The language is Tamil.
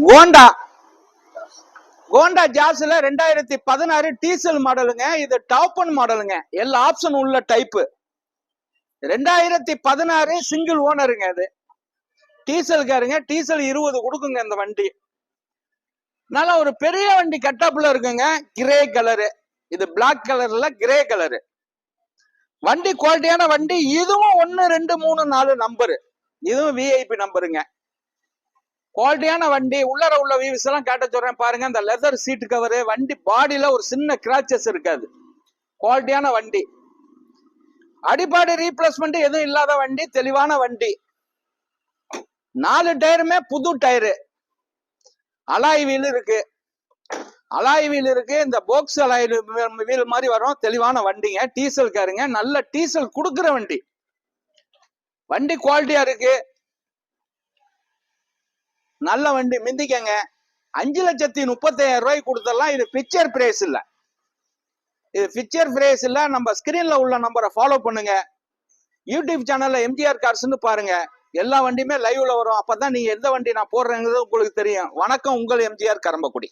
கோண்டா கோண்டா ஜாஸ்ல 2016 டீசல் மாடலுங்க. இது டாப் ஒன் மாடலுங்க. எல்லா ஆப்ஷன் உள்ள டைப்பு. 2016 சிங்கிள் ஓனருங்க. அது டீசல்காருங்க. டீசல் 20 கொடுக்குங்க இந்த வண்டி. நல்ல ஒரு பெரிய வண்டி கட்டப்ல இருக்குங்க. Grey colour. இது பிளாக் கலர்ல கிரே கலரு. வண்டி குவாலிட்டியான வண்டி. இதுவும் 1 2 3 4 நம்பரு. இதுவும் விஐபி நம்பருங்க. குவாலிட்டியான வண்டி. உள்ளர உள்ள வியூஸ் எல்லாம் காட்ட சொல்றேன் பாருங்க. இந்த லெதர் சீட் கவரு, வண்டி பாடியில ஒரு சின்ன கிராச்சஸ் இருக்காது. குவாலிட்டியான வண்டி. அடிபாடி ரீப்ளேஸ்மெண்ட் எதுவும் இல்லாத வண்டி. தெளிவான வண்டி. 4 டயருமே புது டயரு. அலாய் வீல் இருக்கு. அலாய் வீல் இருக்கு. இந்த போக்ஸ் அலாய் வீல் மாதிரி வரும். தெளிவான வண்டிங்க. டீசல் காருங்க. நல்ல டீசல் கொடுக்குற வண்டி. வண்டி குவாலிட்டியா இருக்கு. நல்ல வண்டி. மிந்திக்கங்க. 5,35,000 ரூபாய்க்கு கொடுத்தலாம். இது பிக்சர் பிரைஸ் இல்ல. இது பிக்சர் பிரைஸ் இல்ல. நம்ம ஸ்கிரீன்ல உள்ள நம்பரை ஃபாலோ பண்ணுங்க. யூடியூப் சேனல்ல எம்ஜிஆர் கார்ஸ்னு பாருங்க. எல்லா வண்டியுமே லைவ்ல வரும். அப்பதான் நீங்க எந்த வண்டி நான் போடுறேங்கிறது உங்களுக்கு தெரியும். வணக்கம், உங்கள் எம்ஜிஆர் கரம்பக்குடி.